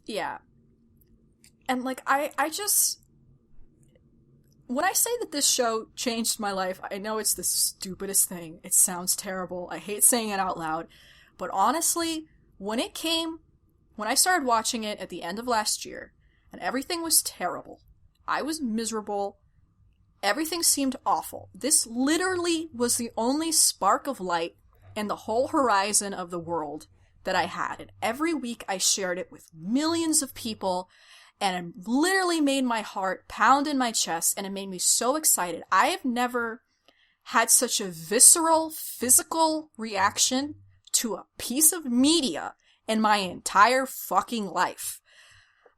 Yeah. And, like, I just... When I say that this show changed my life, I know it's the stupidest thing. It sounds terrible. I hate saying it out loud. But honestly, when I started watching it at the end of last year, and everything was terrible, I was miserable, everything seemed awful. This literally was the only spark of light in the whole horizon of the world that I had. And every week I shared it with millions of people, and it literally made my heart pound in my chest, and it made me so excited. I have never had such a visceral, physical reaction to a piece of media in my entire fucking life.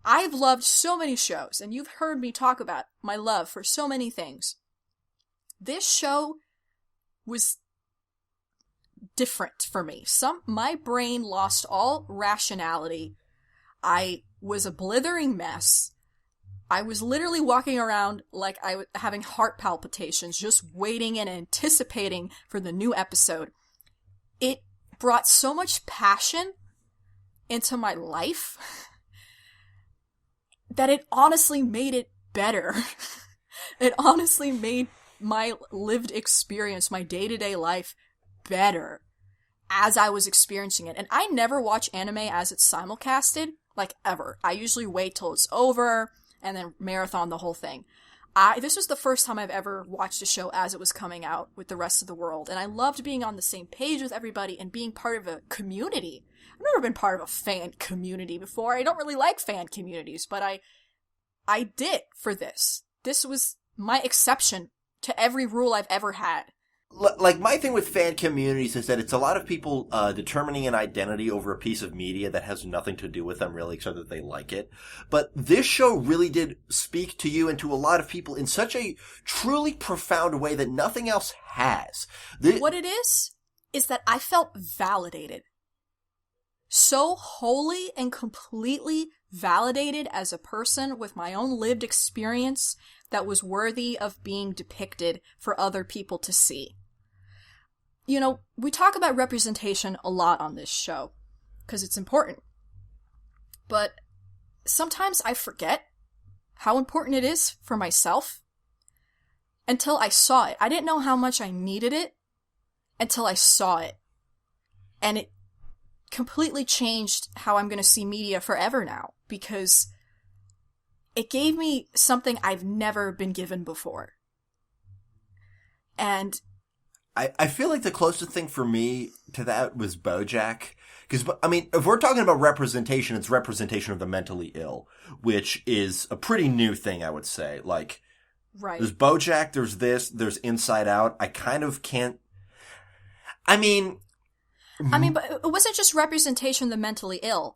I've loved so many shows, and you've heard me talk about my love for so many things. This show was different for me. My brain lost all rationality. I was a blithering mess. I was literally walking around like I was having heart palpitations, just waiting and anticipating for the new episode. It brought so much passion into my life that it honestly made it better. It honestly made my lived experience, my day-to-day life, better as I was experiencing it. And I never watch anime as it's simulcasted, like, ever. I usually wait till it's over and then marathon the whole thing. This was the first time I've ever watched a show as it was coming out with the rest of the world, and I loved being on the same page with everybody and being part of a community. I've never been part of a fan community before. I don't really like fan communities, but I did for this. This was my exception to every rule I've ever had. Like, my thing with fan communities is that it's a lot of people determining an identity over a piece of media that has nothing to do with them, really, except that they like it. But this show really did speak to you and to a lot of people in such a truly profound way that nothing else has. What it is that I felt validated. So wholly and completely validated as a person with my own lived experience that was worthy of being depicted for other people to see. You know, we talk about representation a lot on this show, because it's important. But sometimes I forget how important it is for myself until I saw it. I didn't know how much I needed it until I saw it. And it completely changed how I'm going to see media forever now, because it gave me something I've never been given before. And I feel like the closest thing for me to that was BoJack. Because, I mean, if we're talking about representation, it's representation of the mentally ill, which is a pretty new thing, I would say. Like, right. There's BoJack, there's this, there's Inside Out. I kind of can't... I mean, but it wasn't just representation of the mentally ill,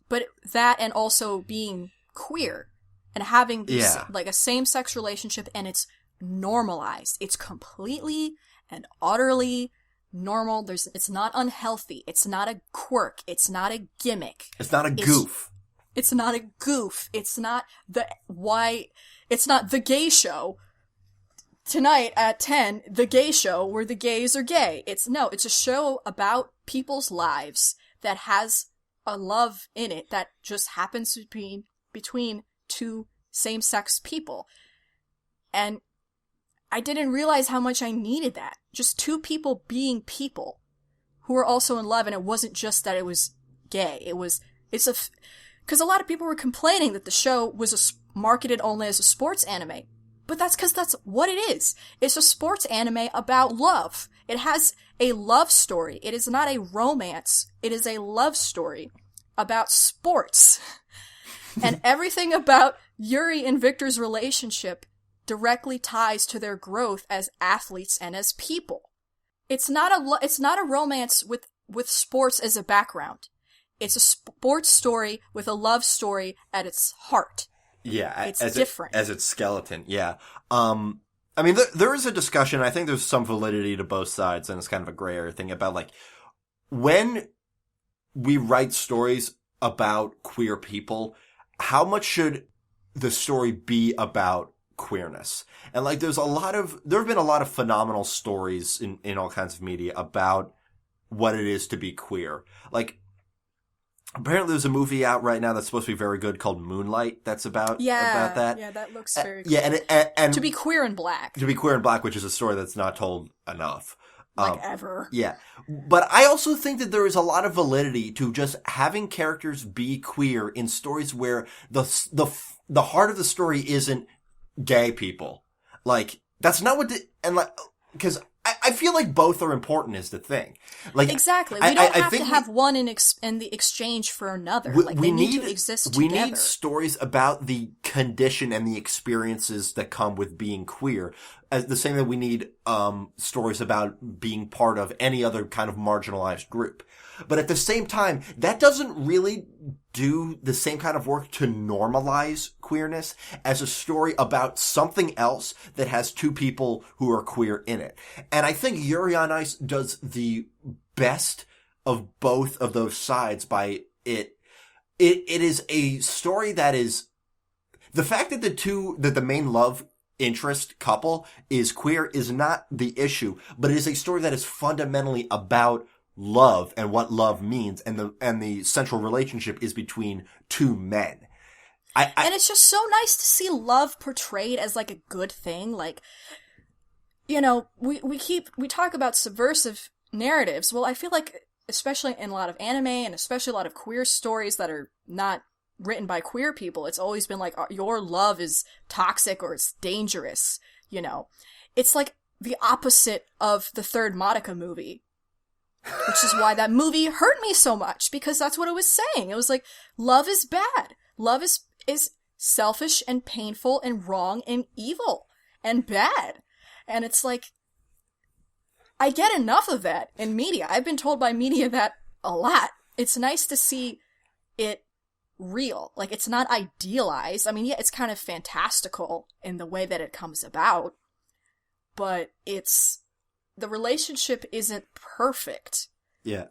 but that and also being queer and having this, like, a same-sex relationship, and it's normalized. It's completely and utterly normal. It's not unhealthy. It's not a quirk. It's not a gimmick. It's not a goof. It's not a goof. It's not it's not The Gay Show. Tonight at 10, The Gay Show, where the gays are gay. It's a show about people's lives that has a love in it that just happens to be between two same-sex people. And I didn't realize how much I needed that. Just two people being people who were also in love, and it wasn't just that it was gay. Because a lot of people were complaining that the show was marketed only as a sports anime. But that's because that's what it is. It's a sports anime about love. It has a love story. It is not a romance. It is a love story about sports. And everything about Yuri and Victor's relationship directly ties to their growth as athletes and as people. It's not a romance with sports as a background. It's a sports story with a love story at its heart. Yeah, it's different. As its skeleton, yeah. I mean, there is a discussion, I think there's some validity to both sides, and it's kind of a gray area thing about, like, when we write stories about queer people, how much should the story be about queerness? And, like, there have been a lot of phenomenal stories in all kinds of media about what it is to be queer. Like, Apparently there's a movie out right now that's supposed to be very good called Moonlight that's about that. Yeah, that looks very cool. Yeah, and To be queer and black. To be queer and black, which is a story that's not told enough. Ever. Yeah. But I also think that there is a lot of validity to just having characters be queer in stories where the heart of the story isn't gay people. Like, that's not what because I feel like both are important is the thing. Like, exactly. We don't have to have one in the exchange for another. They need to exist together. We need stories about the condition and the experiences that come with being queer. As the same that we need stories about being part of any other kind of marginalized group. But at the same time, that doesn't really do the same kind of work to normalize queerness as a story about something else that has two people who are queer in it. And I think Yuri on Ice does the best of both of those sides by it. It is a story that is the fact that the main love interest couple is queer is not the issue, but it is a story that is fundamentally about love and what love means, and the central relationship is between two men. And it's just so nice to see love portrayed as like a good thing. Like, you know, we talk about subversive narratives. Well, I feel like, especially in a lot of anime and especially a lot of queer stories that are not written by queer people, it's always been like, your love is toxic or it's dangerous, you know. It's like the opposite of the third Madoka movie. Which is why that movie hurt me so much, because that's what it was saying. It was like, love is bad. Love is selfish and painful and wrong and evil and bad. And it's like, I get enough of that in media. I've been told by media that a lot. It's nice to see it real. Like, it's not idealized. I mean, yeah, it's kind of fantastical in the way that it comes about, but the relationship isn't perfect. Yeah,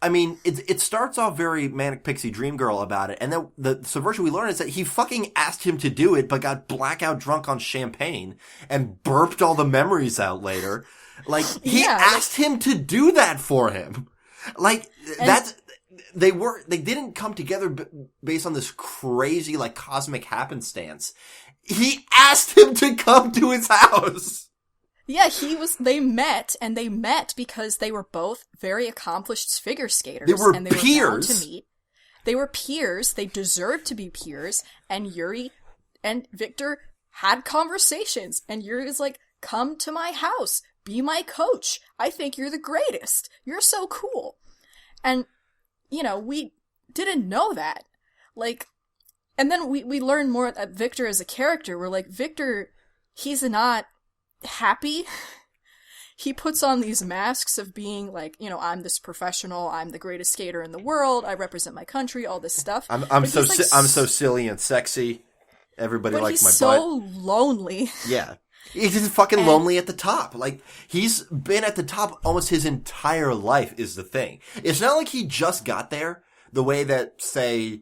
I mean, it starts off very manic pixie dream girl about it, and then the subversion we learn is that he fucking asked him to do it, but got blackout drunk on champagne and burped all the memories out later. Like, he asked him to do that for him. Like, they didn't come together based on this crazy, like, cosmic happenstance. He asked him to come to his house. Yeah, they met because they were both very accomplished figure skaters. They were and they peers. Were bound to meet. They were peers. They deserved to be peers. And Yuri and Victor had conversations. And Yuri was like, come to my house. Be my coach. I think you're the greatest. You're so cool. And, you know, we didn't know that. Like, and then we learned more about Victor as a character. We're like, Victor, he's not happy. He puts on these masks of being like, you know, I'm this professional, I'm the greatest skater in the world, I represent my country, all this stuff. I'm so silly and sexy. Everybody likes my butt. He's so lonely. Yeah. He's just fucking lonely at the top. Like, he's been at the top almost his entire life is the thing. It's not like he just got there the way that, say,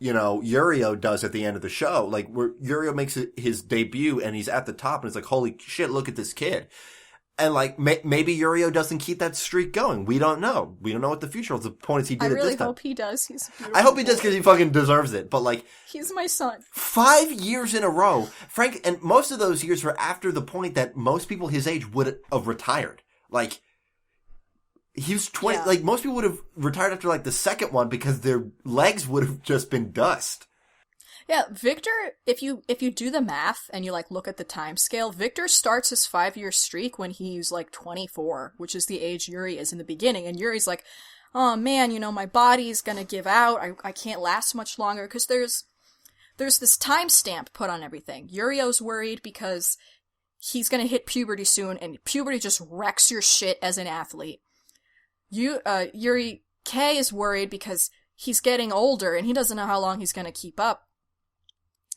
you know, Yurio does at the end of the show. Like, where Yurio makes his debut and he's at the top and it's like, holy shit, look at this kid. And like, maybe Yurio doesn't keep that streak going. We don't know. We don't know what the future holds. The point is he did it this time. I really hope he does. I hope he does because he fucking deserves it. But like, he's my son. 5 years in a row. Frank, and most of those years were after the point that most people his age would have retired. Like, he was 20, like, most people would have retired after, like, the second one because their legs would have just been dust. Yeah, Victor, if you do the math and you, like, look at the time scale, Victor starts his 5-year streak when he's, like, 24, which is the age Yuri is in the beginning, and Yuri's like, oh man, you know, my body's gonna give out, I can't last much longer, because there's this timestamp put on everything. Yurio's worried because he's gonna hit puberty soon, and puberty just wrecks your shit as an athlete. Yuri K is worried because he's getting older and he doesn't know how long he's gonna keep up.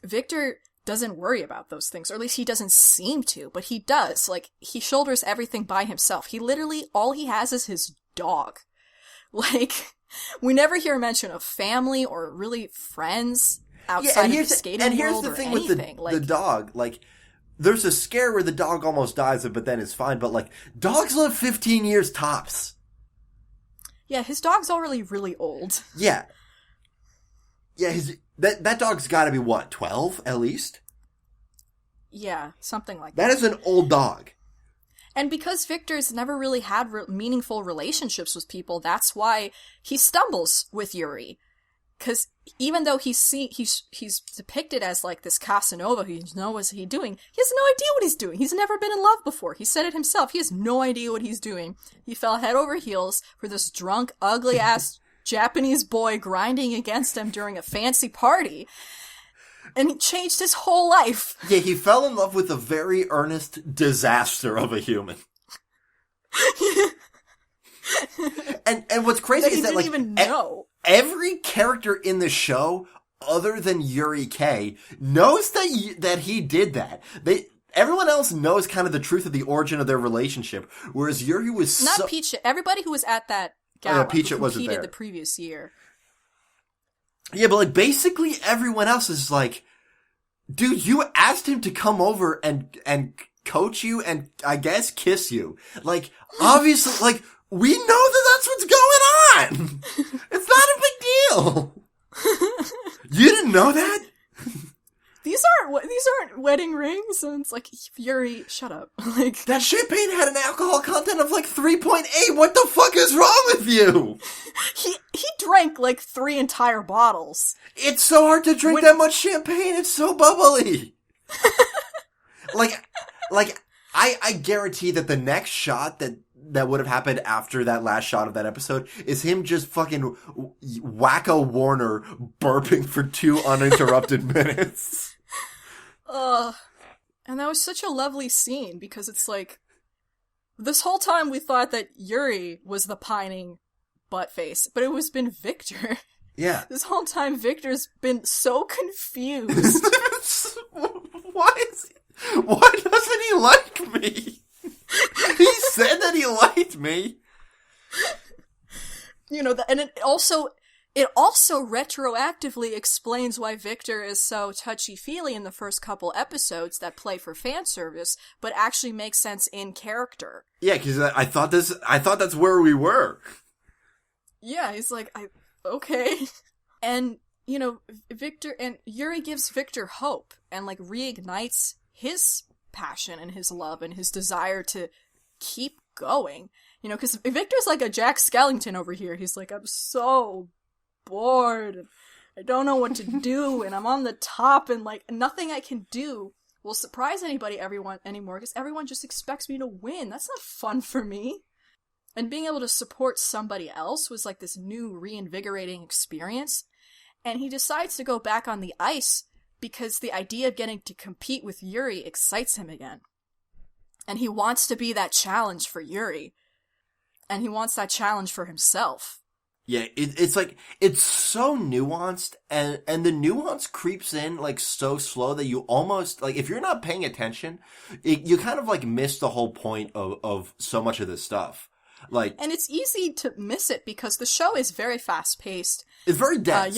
Victor doesn't worry about those things, or at least he doesn't seem to, but he does. Like, he shoulders everything by himself. He literally, all he has is his dog. Like, we never hear mention of family or really friends outside of the skating world. And here's the thing with the dog, like, there's a scare where the dog almost dies, but then it's fine, but like, dogs live 15 years tops. Yeah, his dog's already really old. Yeah. Yeah, that dog's gotta be, what, 12 at least? Yeah, something like that. That is an old dog. And because Victor's never really had meaningful relationships with people, that's why he stumbles with Yuri. Because even though he's depicted as like this Casanova who knows what he's doing, he has no idea what he's doing. He's never been in love before. He said it himself. He has no idea what he's doing. He fell head over heels for this drunk, ugly-ass Japanese boy grinding against him during a fancy party. And he changed his whole life. Yeah, he fell in love with a very earnest disaster of a human. and what's crazy is that, like, even know. Every character in the show, other than Yuri K, knows that he did that. Everyone else knows kind of the truth of the origin of their relationship, whereas Yuri was not Peach. Everybody who was at that gala Peach wasn't there the previous year. Yeah, but like basically everyone else is like, dude, you asked him to come over and coach you and I guess kiss you. Like, obviously, like, we know that that's what's going on. It's not a big deal. You didn't know that? These aren't wedding rings, and it's like, Yuri, shut up. Like, that champagne had an alcohol content of like 3.8. What the fuck is wrong with you? He drank like 3 entire bottles. It's so hard to drink that much champagne. It's so bubbly. I guarantee that the next shot that would have happened after that last shot of that episode is him just fucking Wacko Warner burping for 2 uninterrupted minutes. And that was such a lovely scene because it's like, this whole time we thought that Yuri was the pining buttface, but it was been Victor. Yeah. This whole time Victor's been so confused. Why doesn't he like me? He said that he liked me. You know, and it also retroactively explains why Victor is so touchy-feely in the first couple episodes that play for fan service, but actually makes sense in character. Yeah, because I thought that's where we were. Yeah, he's like, okay. And, you know, Victor, and Yuri gives Victor hope, and, like, reignites his passion and his love and his desire to keep going. You know, because Victor's like a Jack Skellington over here. He's like, I'm so bored, and I don't know what to do, and I'm on the top, and, like, nothing I can do will surprise anybody anymore, because everyone just expects me to win. That's not fun for me. And being able to support somebody else was, like, this new reinvigorating experience. And he decides to go back on the ice because the idea of getting to compete with Yuri excites him again. And he wants to be that challenge for Yuri. And he wants that challenge for himself. Yeah, it's like, it's so nuanced, and the nuance creeps in, like, so slow that you almost, like, if you're not paying attention, you kind of, like, miss the whole point of so much of this stuff. Like, and it's easy to miss it because the show is very fast-paced. It's very dense.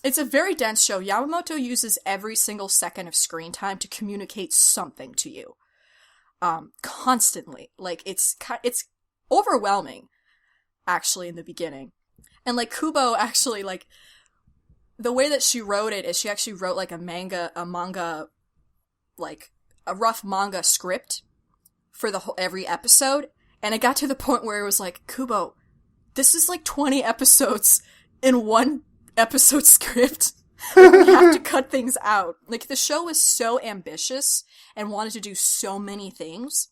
It's a very dense show. Yamamoto uses every single second of screen time to communicate something to you. Constantly. Like, it's overwhelming, actually, in the beginning. And, like, Kubo actually, like, the way that she wrote it is she actually wrote, like, a manga, like, a rough manga script for every episode. And it got to the point where it was like, Kubo, this is like 20 episodes in one episode script. Like, we have to cut things out. Like, the show was so ambitious and wanted to do so many things.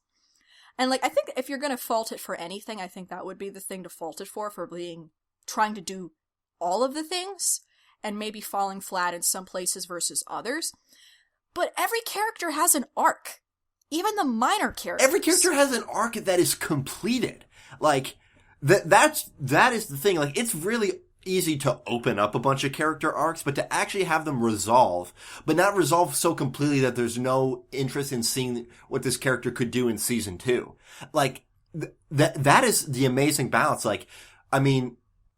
And, like, I think if you're gonna fault it for anything, I think that would be the thing to fault it for trying to do all of the things and maybe falling flat in some places versus others. But every character has an arc. Even the minor characters. Every character has an arc that is completed. Like, that is the thing. Like, it's really easy to open up a bunch of character arcs, but to actually have them resolve, but not resolve so completely that there's no interest in seeing what this character could do in season 2. Like, that is the amazing balance. Like, I mean,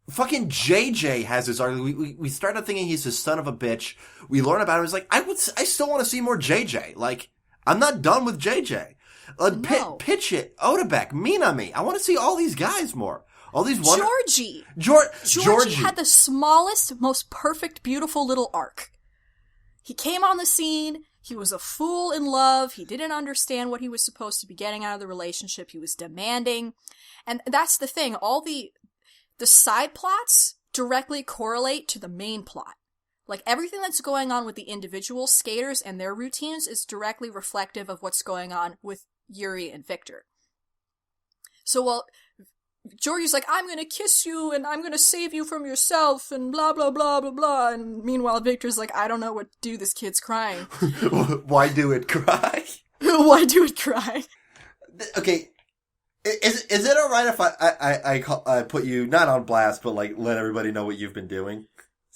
fucking JJ has his arc. We started thinking he's a son of a bitch. We learn about him. It's like, I still want to see more JJ. Like, I'm not done with JJ. No. Pitch it, Odebek, Minami. I want to see all these guys more. All these Georgie had the smallest, most perfect, beautiful little arc. He came on the scene. He was a fool in love. He didn't understand what he was supposed to be getting out of the relationship. He was demanding. And that's the thing. All the side plots directly correlate to the main plot. Like, everything that's going on with the individual skaters and their routines is directly reflective of what's going on with Yuri and Victor. So while Georgie's like, I'm gonna kiss you and I'm gonna save you from yourself and blah, blah, blah, blah, blah. And meanwhile, Victor's like, I don't know what to do. This kid's crying. Why do it cry? Why do it cry? Okay. Is it alright if I put you, not on blast, but like, let everybody know what you've been doing?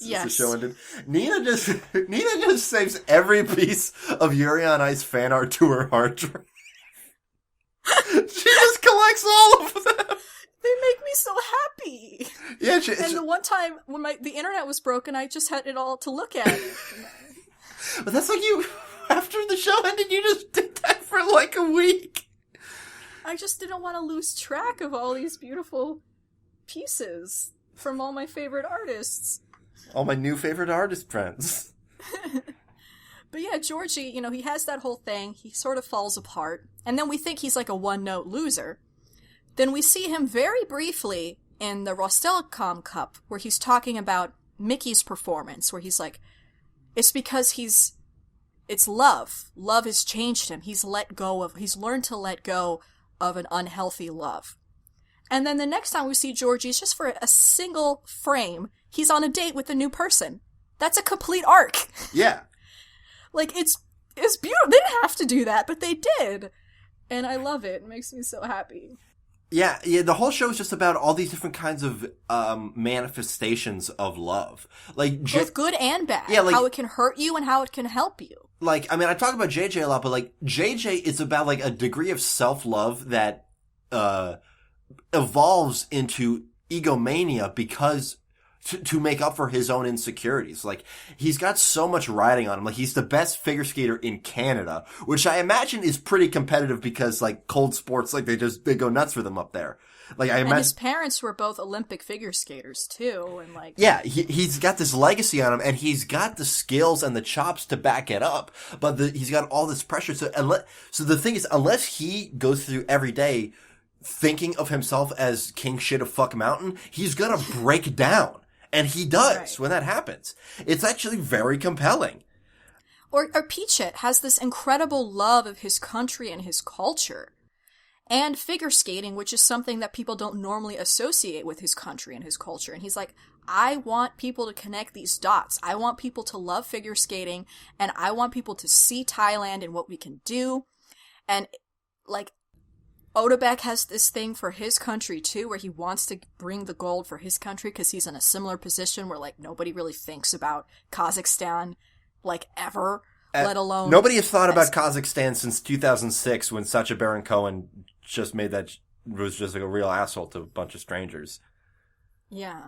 Yes. The show ended. Nina just saves every piece of Yuri on Ice fan art to her hard drive. She just collects all of them. They make me so happy. Yeah, and the one time when the internet was broken, I just had it all to look at. But that's like you, after the show ended, you just did that for like a week. I just didn't want to lose track of all these beautiful pieces from all my favorite artists. All my new favorite artist friends. But yeah, Georgie, he has that whole thing. He sort of falls apart. And then we think he's like a one-note loser. Then we see him very briefly in the Rostelecom Cup, where he's talking about Mickey's performance, where he's like, it's because it's love. Love has changed him. He's learned to let go of an unhealthy love. And then the next time we see Georgie, it's just for a single frame. He's on a date with a new person. That's a complete arc. Yeah. Like, it's beautiful. They didn't have to do that, but they did. And I love it. It makes me so happy. Yeah, the whole show is just about all these different kinds of manifestations of love. Like both good and bad. Yeah, like, how it can hurt you and how it can help you. Like, I mean, I talk about JJ a lot, but like, JJ is about like a degree of self-love that evolves into egomania because to make up for his own insecurities. Like, he's got so much riding on him. Like, he's the best figure skater in Canada, which I imagine is pretty competitive because, like, cold sports, like, they go nuts for them up there. Like, I imagine. And his parents were both Olympic figure skaters, too, and like. Yeah, he's got this legacy on him, and he's got the skills and the chops to back it up, but he's got all this pressure. So the thing is, unless he goes through every day thinking of himself as king shit of fuck mountain, he's gonna break down. And he does when that happens. It's actually very compelling. Or Peachette has this incredible love of his country and his culture. And figure skating, which is something that people don't normally associate with his country and his culture. And he's like, I want people to connect these dots. I want people to love figure skating. And I want people to see Thailand and what we can do. And, like, Odebek has this thing for his country, too, where he wants to bring the gold for his country because he's in a similar position where, like, nobody really thinks about Kazakhstan, like, ever, let alone... Nobody has thought about Kazakhstan since 2006 when Sacha Baron Cohen just was just like a real asshole to a bunch of strangers. Yeah.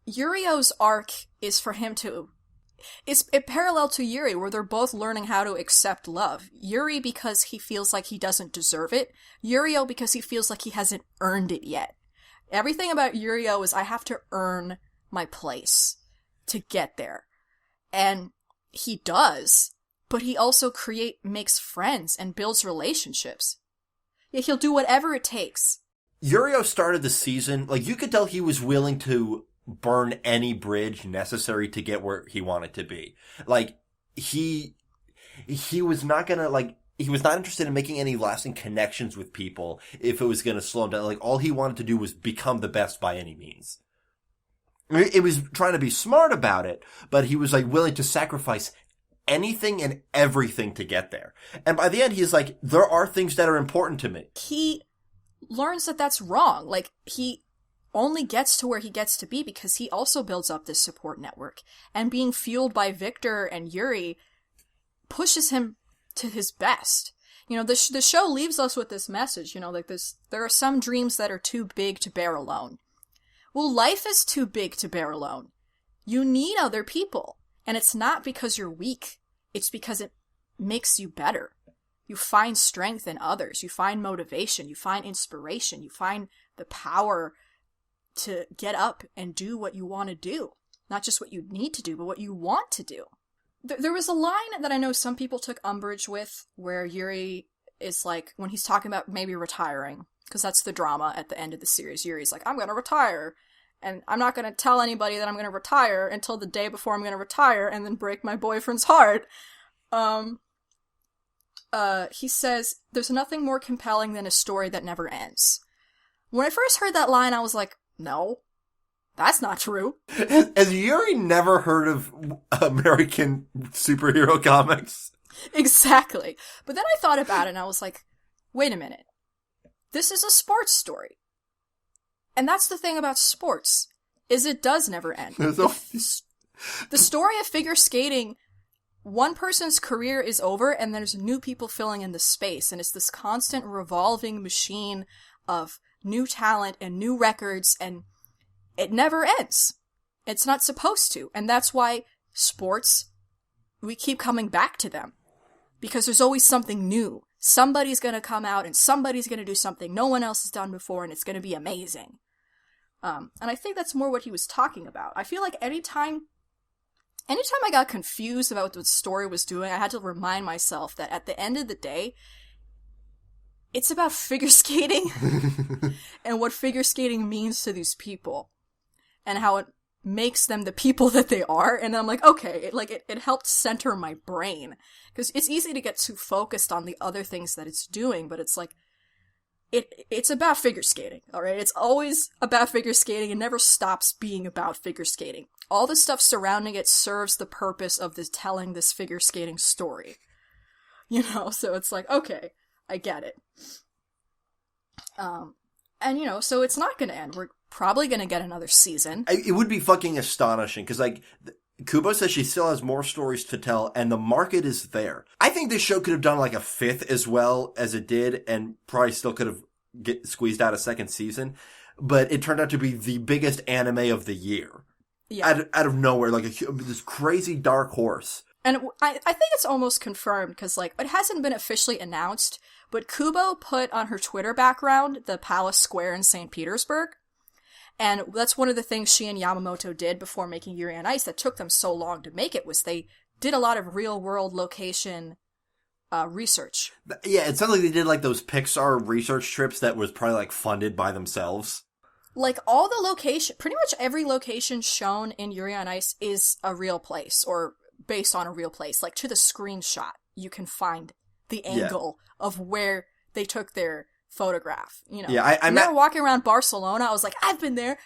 Yurio's arc is for him to... It's parallel to Yuri, where they're both learning how to accept love. Yuri because he feels like he doesn't deserve it. Yurio because he feels like he hasn't earned it yet. Everything about Yurio is, I have to earn my place to get there. And he does, but he also makes friends and builds relationships. Yeah, he'll do whatever it takes. Yurio started the season, like, you could tell he was willing to burn any bridge necessary to get where he wanted to be. Like, he was not gonna, like, he was not interested in making any lasting connections with people if it was gonna slow him down. Like, all he wanted to do was become the best by any means. It was trying to be smart about it, but he was, like, willing to sacrifice anything and everything to get there. And by the end, he's like, there are things that are important to me. He learns that that's wrong. Like, he only gets to where he gets to be because he also builds up this support network. And being fueled by Victor and Yuri pushes him to his best. You know, the show leaves us with this message, you know, like this, there are some dreams that are too big to bear alone. Well, life is too big to bear alone. You need other people. And it's not because you're weak. It's because it makes you better. You find strength in others. You find motivation. You find inspiration. You find the power to get up and do what you want to do. Not just what you need to do, but what you want to do. There was a line that I know some people took umbrage with, where Yuri is like, when he's talking about maybe retiring, because that's the drama at the end of the series. Yuri's like, I'm going to retire, and I'm not going to tell anybody that I'm going to retire until the day before I'm going to retire and then break my boyfriend's heart. He says, there's nothing more compelling than a story that never ends. When I first heard that line, I was like, no, that's not true. Has Yuri never heard of American superhero comics? Exactly. But then I thought about it and I was like, wait a minute. This is a sports story. And that's the thing about sports, is it does never end. The story of figure skating, one person's career is over and there's new people filling in the space. And it's this constant revolving machine of new talent and new records, and it never ends. It's not supposed to. And that's why sports, we keep coming back to them. Because there's always something new. Somebody's going to come out and somebody's going to do something no one else has done before, and it's going to be amazing. And I think that's more what he was talking about. I feel like anytime I got confused about what the story was doing, I had to remind myself that at the end of the day, it's about figure skating and what figure skating means to these people and how it makes them the people that they are. And I'm like, okay, it helped center my brain, because it's easy to get too focused on the other things that it's doing, but it's like, it's about figure skating, alright? It's always about figure skating. It never stops being about figure skating. All the stuff surrounding it serves the purpose of telling this figure skating story. You know, so it's like, okay, I get it. And you know, so it's not gonna end. We're probably gonna get another season. It would be fucking astonishing, because, like, Kubo says she still has more stories to tell, and the market is there. I think this show could have done, like, a fifth as well as it did, and probably still could have squeezed out a second season, but it turned out to be the biggest anime of the year. Yeah. Out of nowhere, like, this crazy dark horse. And I think it's almost confirmed, because, like, it hasn't been officially announced, but Kubo put on her Twitter background the Palace Square in St. Petersburg. And that's one of the things she and Yamamoto did before making Yuri on Ice that took them so long to make it, was they did a lot of real-world location research. Yeah, it sounds like they did, like, those Pixar research trips that was probably, like, funded by themselves. Like, all the location, pretty much every location shown in Yuri on Ice is a real place, or based on a real place. Like, to the screenshot, you can find the angle of where they took their photograph, you know. Yeah, I'm not walking around Barcelona. I was like, I've been there.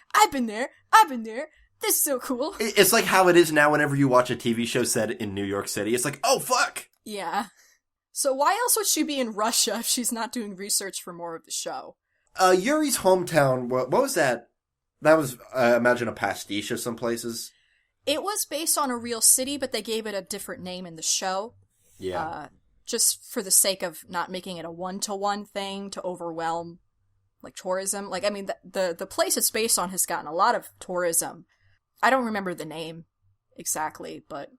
This is so cool. It's like how it is now whenever you watch a TV show set in New York City. It's like, oh, fuck. Yeah. So why else would she be in Russia if she's not doing research for more of the show? Yuri's hometown, what was that? That was, I imagine, a pastiche of some places. It was based on a real city, but they gave it a different name in the show. Yeah. Just for the sake of not making it a one-to-one thing to overwhelm, like, tourism. Like, I mean, the place it's based on has gotten a lot of tourism. I don't remember the name exactly, but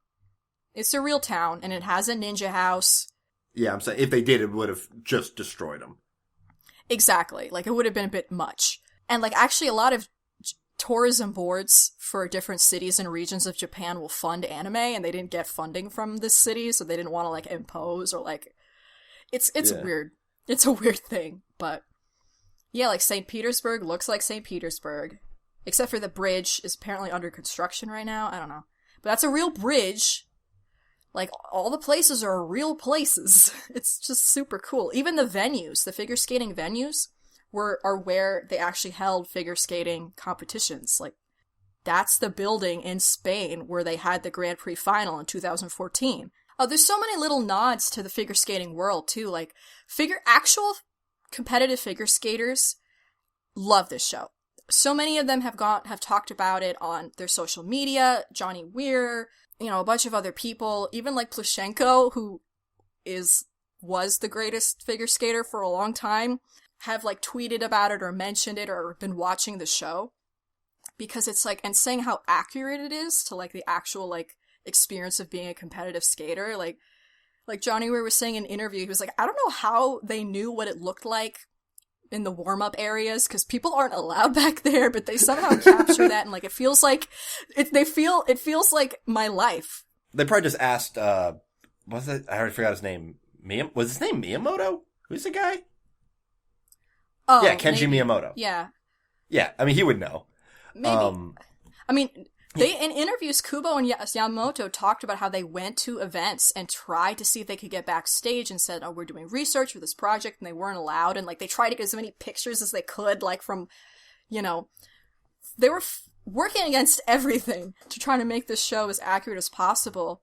it's a real town, and it has a ninja house. Yeah, I'm saying, if they did, it would have just destroyed them. Exactly. Like, it would have been a bit much. And, like, actually a lot of tourism boards for different cities and regions of Japan will fund anime, and they didn't get funding from this city, so they didn't want to, like, impose or, like, it's weird. It's a weird thing, but yeah, like, St. Petersburg looks like St. Petersburg, except for the bridge is apparently under construction right now. I don't know. But that's a real bridge. Like, all the places are real places. It's just super cool. Even the venues, the figure skating venues, are where they actually held figure skating competitions. Like, that's the building in Spain where they had the Grand Prix final in 2014. Oh, there's so many little nods to the figure skating world, too. Like, actual competitive figure skaters love this show. So many of them have talked about it on their social media. Johnny Weir, you know, a bunch of other people, even like Plushenko, who was the greatest figure skater for a long time, have, like, tweeted about it or mentioned it or been watching the show, because it's, like, and saying how accurate it is to, like, the actual, like, experience of being a competitive skater. Like Johnny Weir was saying in an interview, he was like, I don't know how they knew what it looked like in the warm-up areas, because people aren't allowed back there, but they somehow capture that, and like it feels like my life. They probably just asked, what's it? I already forgot his name. Was his name Miyamoto? Who's the guy? Oh, yeah, Kenji maybe. Miyamoto. Yeah. Yeah, I mean, he would know. Maybe. I mean, in interviews, Kubo and Yamamoto talked about how they went to events and tried to see if they could get backstage and said, oh, we're doing research for this project, and they weren't allowed, and like they tried to get as many pictures as they could, like from, they were working against everything to try to make this show as accurate as possible.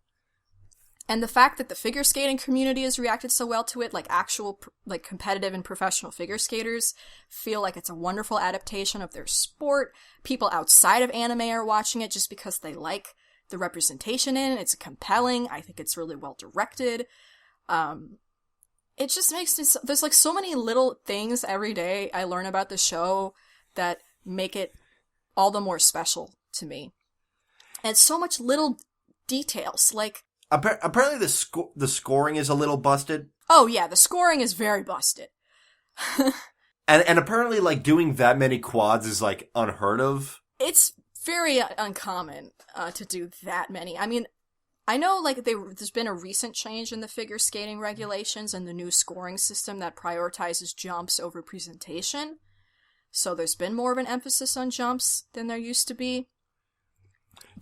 And the fact that the figure skating community has reacted so well to it, like actual, like competitive and professional figure skaters, feel like it's a wonderful adaptation of their sport. People outside of anime are watching it just because they like the representation in it. It's compelling. I think it's really well directed. It just makes me, there's like so many little things every day I learn about the show that make it all the more special to me. And so much little details, like, apparently the scoring is a little busted. Oh yeah, the scoring is very busted. and apparently like doing that many quads is like unheard of. It's very uncommon to do that many. I mean, I know like there's been a recent change in the figure skating regulations and the new scoring system that prioritizes jumps over presentation. So there's been more of an emphasis on jumps than there used to be.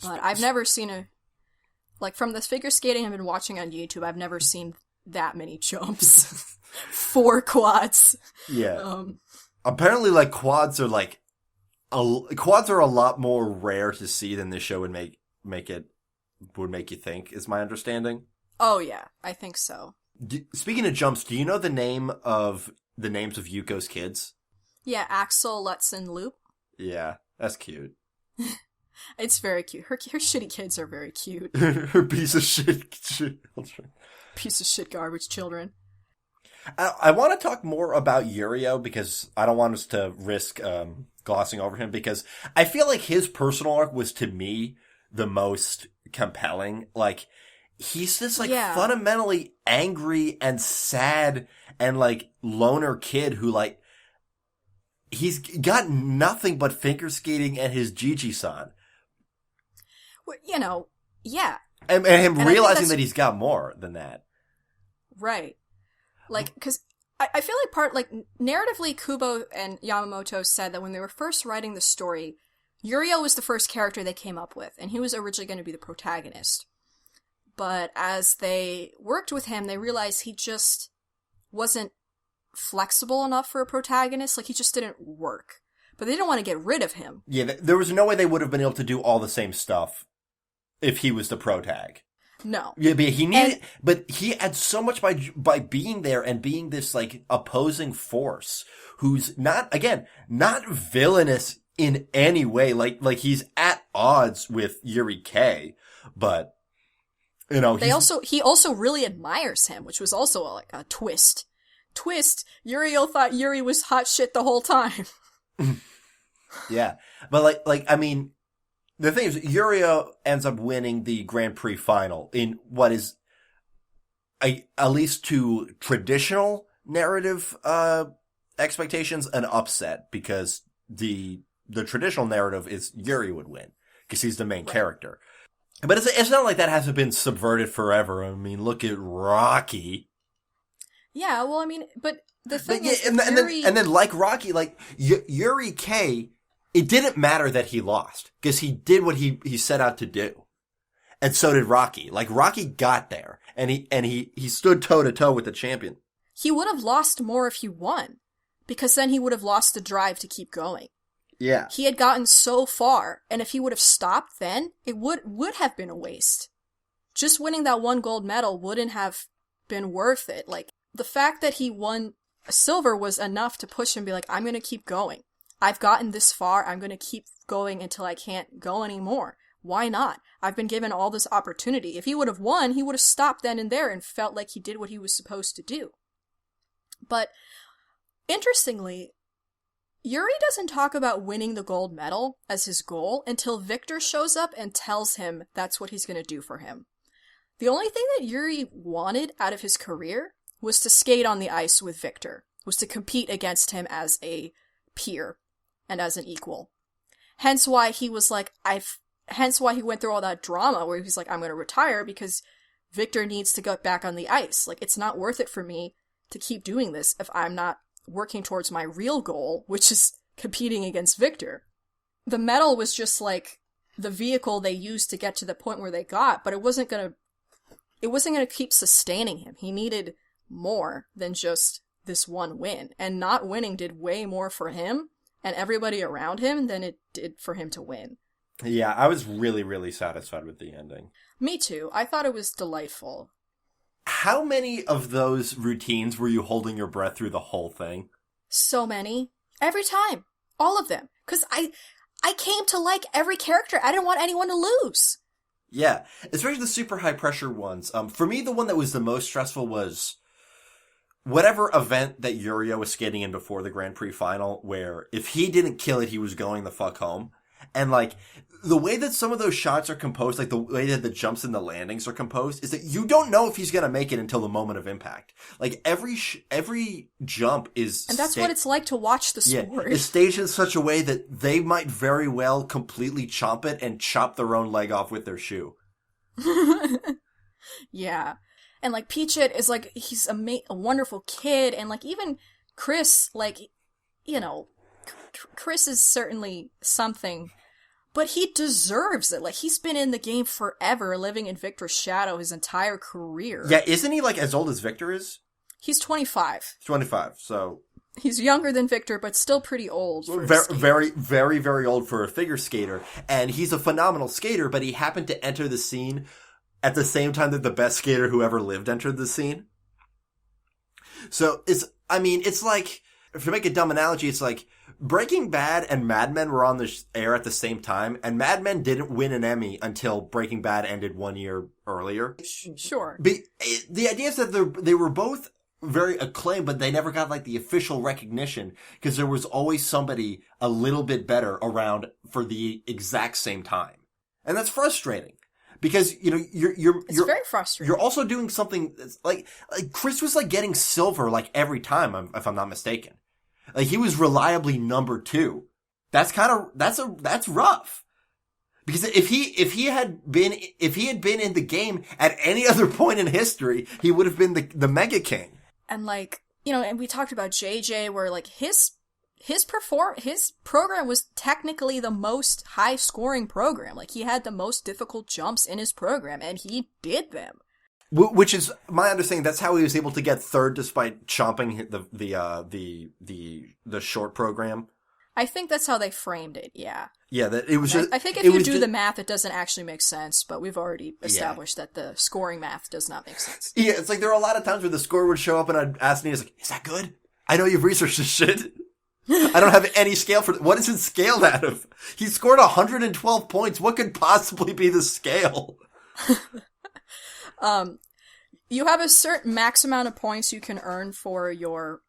But I've never seen like, from the figure skating I've been watching on YouTube, I've never seen that many jumps. 4 quads. Yeah. Apparently, like, quads are a lot more rare to see than this show would make you think, is my understanding. Oh, yeah. I think so. Speaking of jumps, do you know the names of Yuko's kids? Yeah, Axel, Lutz, and Loop. Yeah, that's cute. It's very cute. Her shitty kids are very cute. Her piece of shit children. Piece of shit garbage children. I want to talk more about Yurio because I don't want us to risk glossing over him, because I feel like his personal arc was, to me, the most compelling. Like, he's this fundamentally angry and sad and like loner kid who like, he's got nothing but figure skating and his Gigi-san. Well, yeah. And him realizing that he's got more than that. Right. Like, because I feel like narratively, Kubo and Yamamoto said that when they were first writing the story, Yurio was the first character they came up with, and he was originally going to be the protagonist. But as they worked with him, they realized he just wasn't flexible enough for a protagonist. Like, he just didn't work. But they didn't want to get rid of him. Yeah, there was no way they would have been able to do all the same stuff if he was the protag. No. Yeah, but he had so much by being there and being this like opposing force who's not villainous in any way. Like he's at odds with Yuri K, but he also really admires him, which was also like a twist. Yurio thought Yuri was hot shit the whole time. Yeah, but like I mean, the thing is, Yurio ends up winning the Grand Prix final in what is, at least to traditional narrative expectations, an upset, because the traditional narrative is Yuri would win because he's the main character. But it's not like that hasn't been subverted forever. I mean, look at Rocky. Yeah, well, I mean, but the thing is, and then like Rocky, like Yuri K, it didn't matter that he lost because he did what he set out to do, and so did Rocky. Like Rocky got there, and he stood toe to toe with the champion. He would have lost more if he won, because then he would have lost the drive to keep going. Yeah, he had gotten so far, and if he would have stopped, then it would have been a waste. Just winning that one gold medal wouldn't have been worth it. Like, the fact that he won a silver was enough to push him and be like, I'm going to keep going. I've gotten this far. I'm going to keep going until I can't go anymore. Why not? I've been given all this opportunity. If he would have won, he would have stopped then and there and felt like he did what he was supposed to do. But interestingly, Yuri doesn't talk about winning the gold medal as his goal until Victor shows up and tells him that's what he's going to do for him. The only thing that Yuri wanted out of his career was to skate on the ice with Victor. was to compete against him as a peer and as an equal. Hence why he was like, hence why he went through all that drama where he's like, I'm going to retire because Victor needs to get back on the ice. Like, it's not worth it for me to keep doing this if I'm not working towards my real goal, which is competing against Victor. The medal was just like the vehicle they used to get to the point where they got, but it wasn't going to keep sustaining him. He needed more than just this one win, and not winning did way more for him and everybody around him than it did for him to win. Yeah, I was really, really satisfied with the ending. Me too. I thought it was delightful. How many of those routines were you holding your breath through the whole thing? So many. Every time. All of them. Because I came to like every character. I didn't want anyone to lose. Yeah, especially the super high pressure ones. For me, the one that was the most stressful was whatever event that Yuri was skating in before the Grand Prix final, where if he didn't kill it, he was going the fuck home. And like, the way that some of those shots are composed, like the way that the jumps and the landings are composed, is that you don't know if he's gonna make it until the moment of impact. Like, every jump is... And that's what it's like to watch the sport. Yeah, it's staged in such a way that they might very well completely chomp it and chop their own leg off with their shoe. Yeah. And like, Peachit is like, he's a wonderful kid, and like, even Chris, like, you know, Chris is certainly something, but he deserves it. Like, he's been in the game forever, living in Victor's shadow his entire career. Yeah, isn't he like as old as Victor is? He's 25. 25, so... He's younger than Victor, but still pretty old. Very, very, very old for a figure skater. And he's a phenomenal skater, but he happened to enter the scene at the same time that the best skater who ever lived entered the scene. So, it's like, to make a dumb analogy, it's like Breaking Bad and Mad Men were on the air at the same time, and Mad Men didn't win an Emmy until Breaking Bad ended 1 year earlier. Sure. The idea is that they were both very acclaimed, but they never got like the official recognition because there was always somebody a little bit better around for the exact same time. And that's frustrating. Because, you know, you're very frustrating. You're also doing something that's like Chris was like getting silver like every time, if I'm not mistaken. Like, he was reliably number 2. That's rough. Because if he had been in the game at any other point in history, he would have been the Mega King. And like, you know, and we talked about JJ, where like his program was technically the most high scoring program. Like, he had the most difficult jumps in his program, and he did them. Which is my understanding. That's how he was able to get third despite chomping the short program. I think that's how they framed it. Yeah. Yeah, that it was. I think if you do the math, it doesn't actually make sense. But we've already established that the scoring math does not make sense. Yeah, it's like there are a lot of times where the score would show up, and I'd ask Nina, like, "Is that good? I know you've researched this shit. I don't have any scale for what is it scaled out of? He scored 112 points. What could possibly be the scale?" You have a certain max amount of points you can earn for your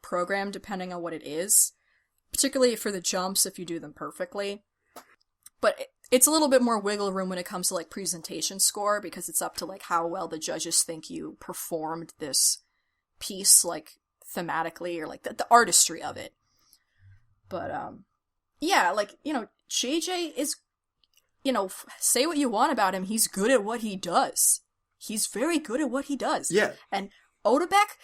program, depending on what it is. Particularly for the jumps, if you do them perfectly. But it's a little bit more wiggle room when it comes to, like, presentation score, because it's up to, like, how well the judges think you performed this piece, like, thematically, or, like, the artistry of it. But, yeah, like, you know, JJ is, you know, say what you want about him, he's good at what he does. He's very good at what he does. Yeah. And Odebek,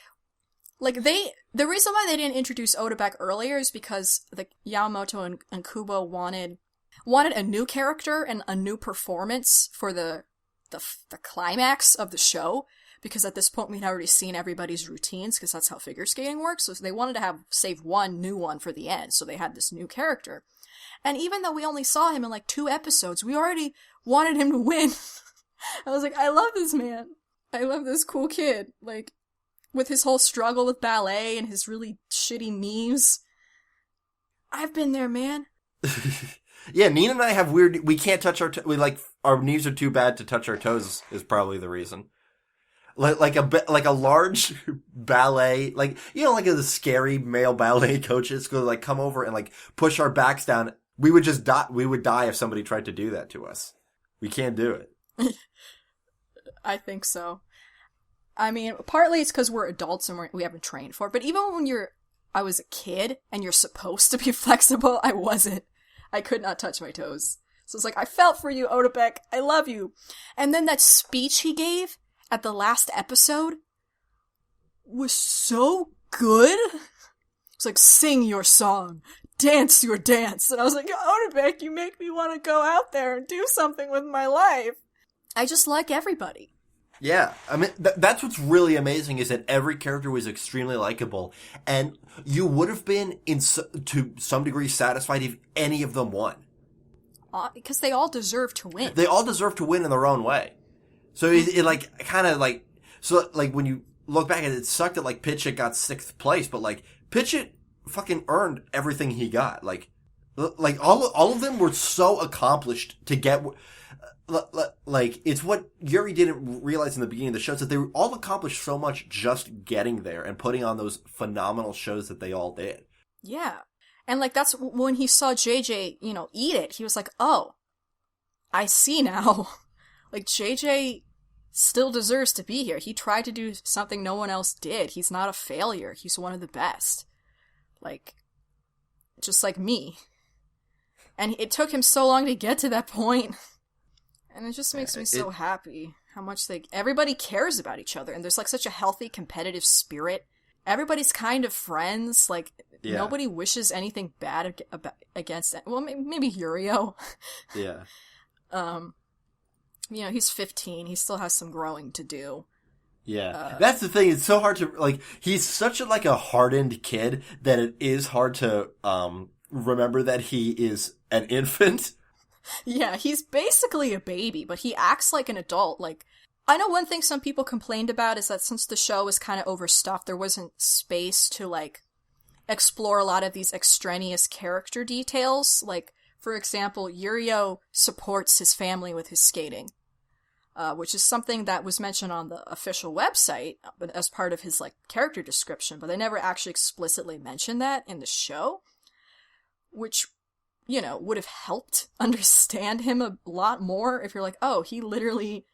like, the reason why they didn't introduce Odebek earlier is because, like, Yamamoto and Kubo wanted a new character and a new performance for the climax of the show, because at this point we'd already seen everybody's routines, because that's how figure skating works, so they wanted to save one new one for the end, so they had this new character. And even though we only saw him in, like, 2 episodes, we already wanted him to win. I was like, I love this man. I love this cool kid. Like, with his whole struggle with ballet and his really shitty knees. I've been there, man. Yeah, Nina and I have weird... We can't touch our... our knees are too bad to touch our toes is probably the reason. Like a large ballet... Like, you know, like the scary male ballet coaches could, like, come over and, like, push our backs down. We would just die. We would die if somebody tried to do that to us. We can't do it. I think so. I mean, partly it's because we're adults and we haven't trained for it, but even when I was a kid and you're supposed to be flexible, I wasn't. I could not touch my toes. So it's like, I felt for you, Odabek. I love you. And then that speech he gave at the last episode was so good. It's like, sing your song, dance your dance. And I was like, Odabek, you make me want to go out there and do something with my life. I just like everybody. Yeah, I mean, that's what's really amazing is that every character was extremely likable, and you would have been, to some degree, satisfied if any of them won. Because they all deserve to win. They all deserve to win in their own way. So it like, kind of like, so like when you look back at it, it sucked that like Pitchett got 6th place, but like Pitchett fucking earned everything he got. Like all of them were so accomplished to get. Like, it's what Yuri didn't realize in the beginning of the show, is that they were all accomplished so much just getting there and putting on those phenomenal shows that they all did. Yeah. And, like, that's when he saw JJ, eat it, he was like, oh, I see now. Like, JJ still deserves to be here. He tried to do something no one else did. He's not a failure. He's one of the best. Like, just like me. And it took him so long to get to that point. And it just makes me so happy how much everybody cares about each other. And there's like such a healthy competitive spirit. Everybody's kind of friends. Like, nobody wishes anything bad against it. Well, maybe Yurio. Yeah. He's 15. He still has some growing to do. Yeah. That's the thing. It's so hard to, like, he's such a hardened kid that it is hard to remember that he is an infant. Yeah, he's basically a baby, but he acts like an adult. Like, I know one thing some people complained about is that since the show was kind of overstuffed, there wasn't space to, like, explore a lot of these extraneous character details. Like, for example, Yurio supports his family with his skating, which is something that was mentioned on the official website as part of his, like, character description, but they never actually explicitly mentioned that in the show, which would have helped understand him a lot more if you're like, oh, he literally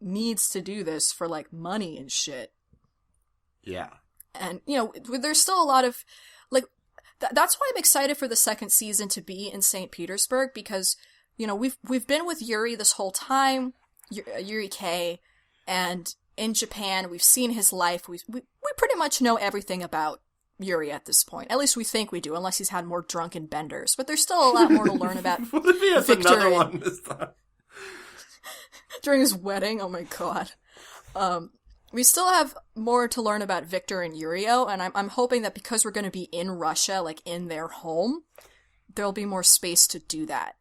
needs to do this for, like, money and shit. Yeah. And, there's still a lot of, like, that's why I'm excited for the second season to be in St. Petersburg, because, we've been with Yuri this whole time, Yuri K, and in Japan, we've seen his life, we pretty much know everything about Yuri at this point. At least we think we do, unless he's had more drunken benders. But there's still a lot more to learn about. What if he has Victor another one this time? During his wedding? Oh my god. We still have more to learn about Victor and Yurio, and I'm hoping that because we're going to be in Russia, like in their home, there'll be more space to do that.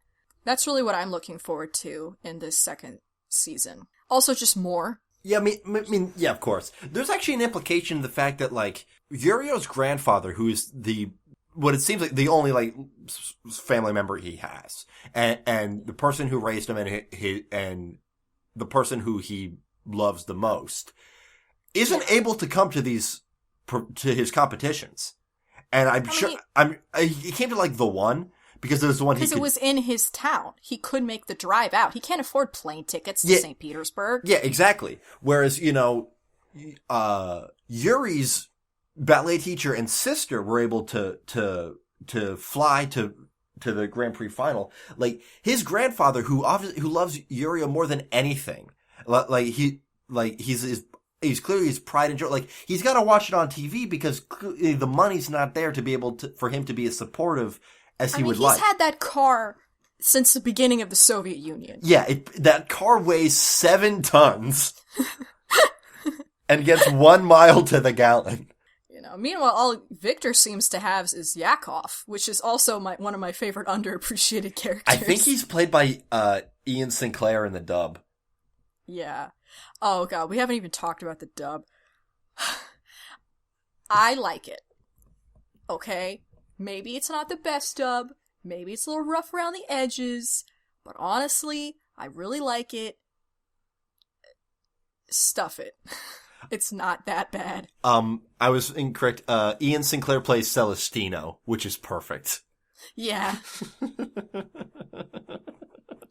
That's really what I'm looking forward to in this second season. Also, just more. Yeah, I mean, yeah, of course. There's actually an implication in the fact that, like, Yurio's grandfather, who is what it seems like the only, like, family member he has, and the person who raised him and the person who he loves the most, isn't able to come to his competitions. And he came to, like, the one, because there's the one because it was in his town. He could make the drive out. He can't afford plane tickets to St. Petersburg. Yeah, exactly. Whereas, Yuri's ballet teacher and sister were able to fly to the Grand Prix final. Like, his grandfather, who loves Yurio more than anything, he's clearly his pride and joy. Like, he's got to watch it on TV because the money's not there to be able for him to be as supportive as he would like. He's had that car since the beginning of the Soviet Union. Yeah, that car weighs 7 tons and gets 1 mile to the gallon. Meanwhile, all Victor seems to have is Yakov, which is also one of my favorite underappreciated characters. I think he's played by Ian Sinclair in the dub. Yeah. Oh god, we haven't even talked about the dub. I like it. Okay? Maybe it's not the best dub, maybe it's a little rough around the edges, but honestly, I really like it. Stuff it. It's not that bad. I was incorrect. Ian Sinclair plays Celestino, which is perfect. Yeah.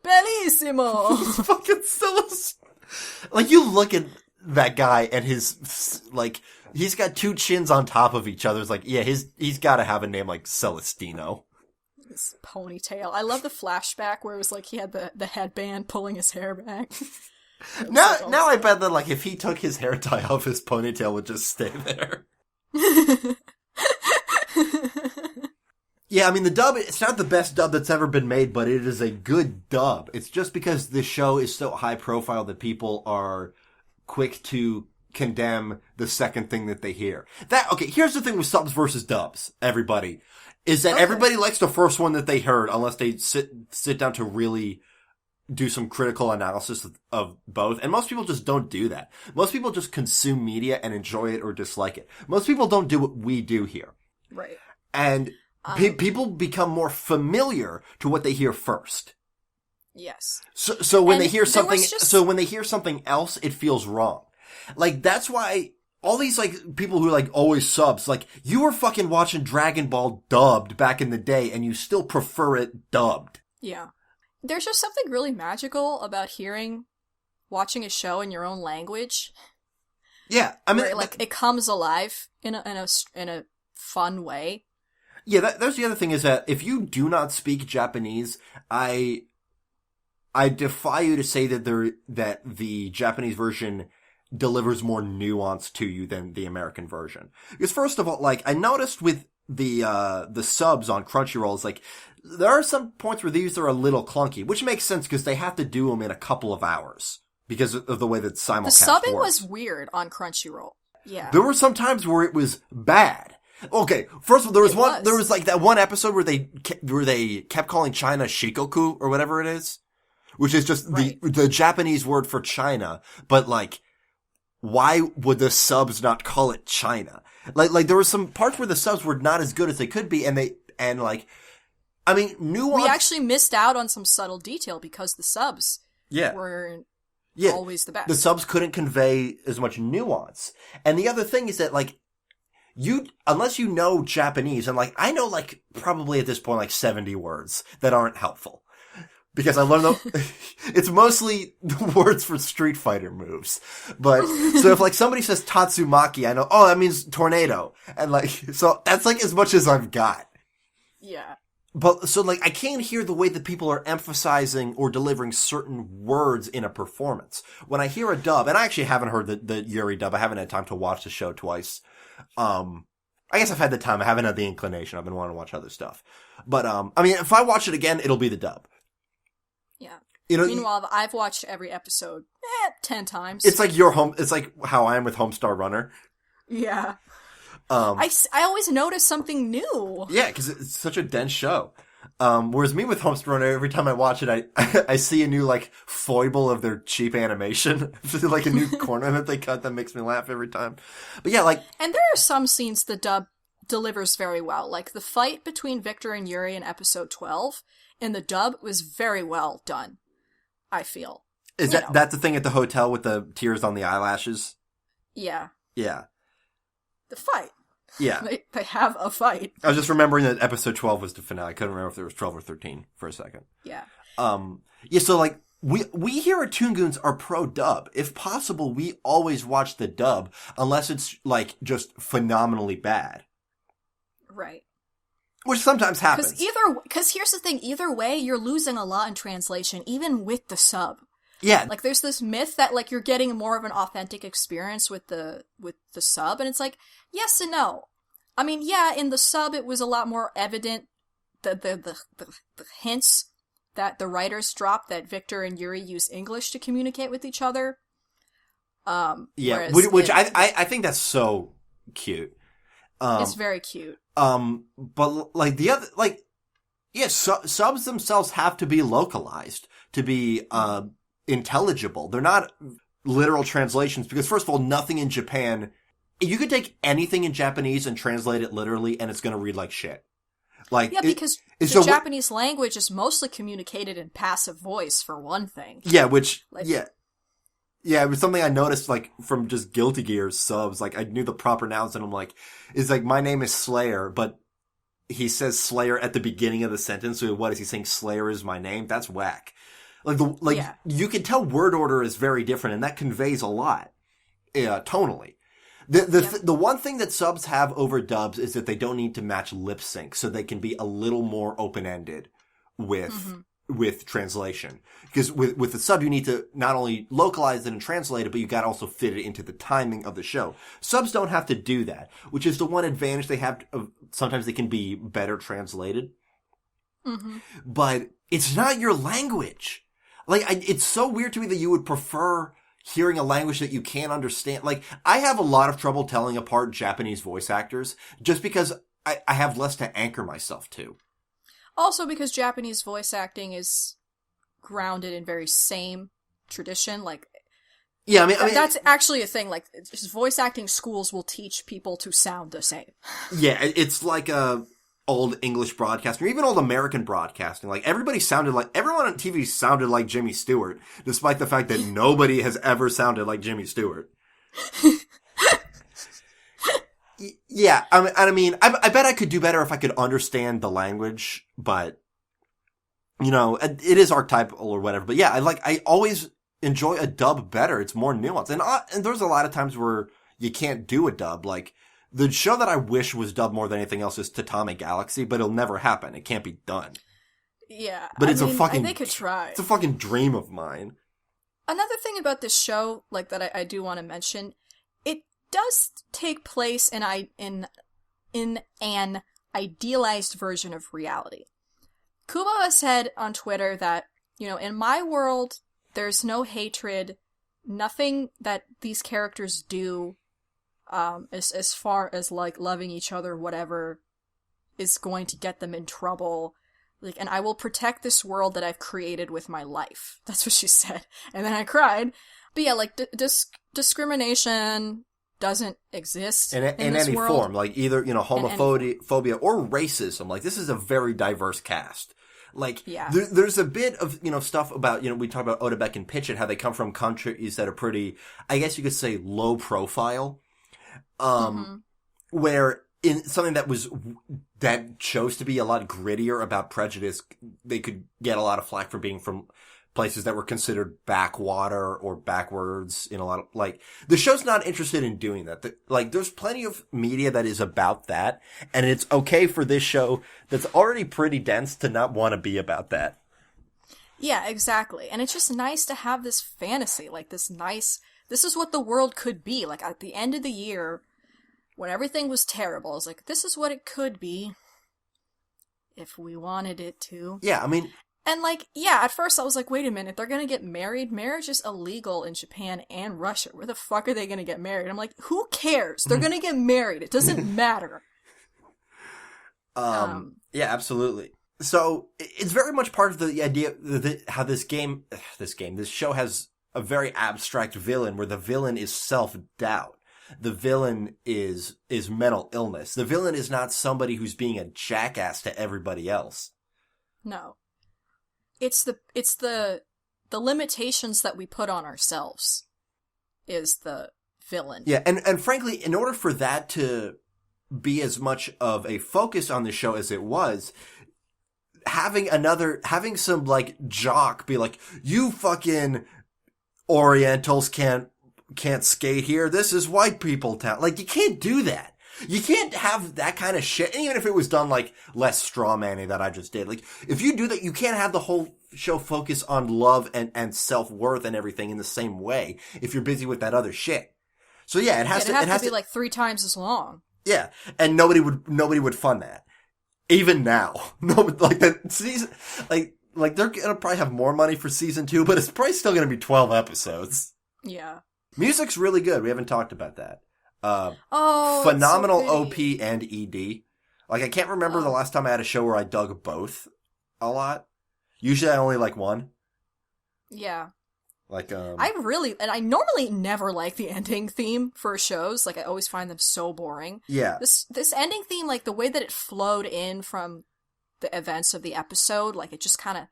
Bellissimo! He's fucking Celestino. Like, you look at that guy and his, like, he's got two chins on top of each other. It's like, yeah, he's gotta have a name like Celestino. His ponytail. I love the flashback where it was like he had the headband pulling his hair back. Now I bet that, like, if he took his hair tie off, his ponytail would just stay there. Yeah, I mean, the dub, it's not the best dub that's ever been made, but it is a good dub. It's just because the show is so high profile that people are quick to condemn the second thing that they hear. Okay, here's the thing with subs versus dubs, everybody, is that everybody likes the first one that they heard unless they sit down to really do some critical analysis of both. And most people just don't do that. Most people just consume media and enjoy it or dislike it. Most people don't do what we do here. Right. And people become more familiar to what they hear first. Yes. So when they hear something else, it feels wrong. Like, that's why all these, like, people who, like, always subs, like, you were fucking watching Dragon Ball dubbed back in the day and you still prefer it dubbed. Yeah. There's just something really magical about watching a show in your own language. Yeah. I mean, where, like, it comes alive in a fun way. Yeah, that's the other thing, is that if you do not speak Japanese, I defy you to say that the Japanese version delivers more nuance to you than the American version. Because first of all, like, I noticed with the subs on Crunchyroll, is like, there are some points where these are a little clunky, which makes sense because they have to do them in a couple of hours because of the way that simulcast works. The subbing was weird on Crunchyroll. Yeah. There were some times where it was bad. Okay, first of all, there was like that one episode where they kept calling China Shikoku or whatever it is, which is just the Japanese word for China, but like, why would the subs not call it China? Like there were some parts where the subs were not as good as they could be, and like, I mean, nuance. We actually missed out on some subtle detail because the subs were always the best. The subs couldn't convey as much nuance. And the other thing is that, like, unless you know Japanese, and like, I know, like, probably at this point, like 70 words that aren't helpful. Because I learned them, it's mostly the words for Street Fighter moves. But, so if like somebody says Tatsumaki, I know, oh, that means tornado. And like, so that's like as much as I've got. Yeah. But, so like, I can't hear the way that people are emphasizing or delivering certain words in a performance. When I hear a dub, and I actually haven't heard the Yuri dub, I haven't had time to watch the show twice. I guess I've had the time, I haven't had the inclination, I've been wanting to watch other stuff. But, I mean, if I watch it again, it'll be the dub. Yeah. You know, meanwhile, I've watched every episode 10 times. It's like it's like how I am with Homestar Runner. Yeah. I always notice something new. Yeah, because it's such a dense show. Whereas me with Homestar Runner, every time I watch it, I see a new, like, foible of their cheap animation. Like a new corner that they cut that makes me laugh every time. But yeah, like... And there are some scenes the dub delivers very well. Like, the fight between Victor and Yuri in episode 12, in the dub, was very well done, I feel. That's the thing at the hotel with the tears on the eyelashes? Yeah. Yeah. The fight. Yeah. They have a fight. I was just remembering that episode 12 was the finale. I couldn't remember if there was 12 or 13 for a second. Yeah. Yeah, so like, we here at Toon Goons are pro-dub. If possible, we always watch the dub, unless it's, like, just phenomenally bad. Right. Which sometimes happens. Because here's the thing, either way, you're losing a lot in translation, even with the sub. Yeah. Like, there's this myth that, like, you're getting more of an authentic experience with the sub, and it's like, yes and no. I mean, yeah, in the sub, it was a lot more evident, the hints that the writers dropped that Victor and Yuri use English to communicate with each other. Yeah, which I think that's so cute. It's very cute. But, like, the other, like, yeah, subs themselves have to be localized to be, intelligible. They're not literal translations because, first of all, nothing in Japan, you could take anything in Japanese and translate it literally and it's gonna read like shit. Like, yeah, because the Japanese language is mostly communicated in passive voice, for one thing. Yeah, which, like, yeah, it was something I noticed, like, from just Guilty Gear subs. Like, I knew the proper nouns and I'm like, it's like, my name is Slayer, but he says Slayer at the beginning of the sentence, so what is he saying? Slayer is my name? That's whack. Like, you can tell word order is very different, and that conveys a lot. tonally. The one thing that subs have over dubs is that they don't need to match lip sync, so they can be a little more open-ended with translation. Because with the sub, you need to not only localize it and translate it, but you got to also fit it into the timing of the show. Subs don't have to do that, which is the one advantage they have. Sometimes they can be better translated. Mm-hmm. But it's not your language. Like, it's so weird to me that you would prefer hearing a language that you can't understand. Like, I have a lot of trouble telling apart Japanese voice actors just because I have less to anchor myself to. Also because Japanese voice acting is grounded in very same tradition. Like, yeah, I mean that's actually a thing. Like, just voice acting schools will teach people to sound the same. Yeah, it's like old English broadcasting, or even old American broadcasting. Like, everyone on TV sounded like Jimmy Stewart, despite the fact that nobody has ever sounded like Jimmy Stewart. Yeah, I mean, I bet I could do better if I could understand the language, but, you know, it is archetypal or whatever. But yeah, I always enjoy a dub better. It's more nuanced. And there's a lot of times where you can't do a dub. Like, the show that I wish was dubbed more than anything else is Tatami Galaxy, but it'll never happen. It can't be done. Yeah. But they could try. It's a fucking dream of mine. Another thing about this show, like, that I do want to mention, it does take place in an idealized version of reality. Kubo has said on Twitter that, you know, in my world, there's no hatred, nothing that these characters do as far as, like, loving each other, whatever, is going to get them in trouble. Like, and I will protect this world that I've created with my life. That's what she said. And then I cried. But yeah, like, discrimination doesn't exist in any world. form. Like, either, you know, homophobia or racism. Like, this is a very diverse cast. Like, yeah. There's a bit of, you know, stuff about, you know, we talk about Odebek and Pitchett, how they come from countries that are pretty, I guess you could say, low profile. Where in something that chose to be a lot grittier about prejudice, they could get a lot of flack for being from places that were considered backwater or backwards in a lot of, like, the show's not interested in doing that. Like, there's plenty of media that is about that, and it's okay for this show that's already pretty dense to not want to be about that. Yeah, exactly. And it's just nice to have this fantasy, like, this is what the world could be. Like, at the end of the year, when everything was terrible, I was like, this is what it could be. If we wanted it to. Yeah, I mean. And, like, yeah, at first I was like, wait a minute, they're gonna get married? Marriage is illegal in Japan and Russia. Where the fuck are they gonna get married? I'm like, who cares? They're gonna get married. It doesn't matter. Yeah, absolutely. So, it's very much part of the idea how this show has a very abstract villain where the villain is self-doubt. The villain is mental illness. The villain is not somebody who's being a jackass to everybody else. No. It's the limitations that we put on ourselves is the villain. Yeah, and frankly, in order for that to be as much of a focus on the show as it was, having some, like, jock be like, you fucking Orientals can't skate here. This is white people town. Like, you can't do that. You can't have that kind of shit. And even if it was done, like, less strawmanny that I just did. Like, if you do that, you can't have the whole show focus on love and self-worth and everything in the same way if you're busy with that other shit. So yeah, it has to be like 3 times as long. Yeah. And nobody would fund that. Even now. No, like, that season, like they're gonna probably have more money for season 2, but it's probably still gonna be 12 episodes. Yeah. Music's really good. We haven't talked about that. Phenomenal so OP and ED. Like, I can't remember the last time I had a show where I dug both a lot. Usually I only like one. Yeah. Like, I normally never like the ending theme for shows. Like, I always find them so boring. Yeah. This ending theme, like, the way that it flowed in from the events of the episode, like, it just kind of,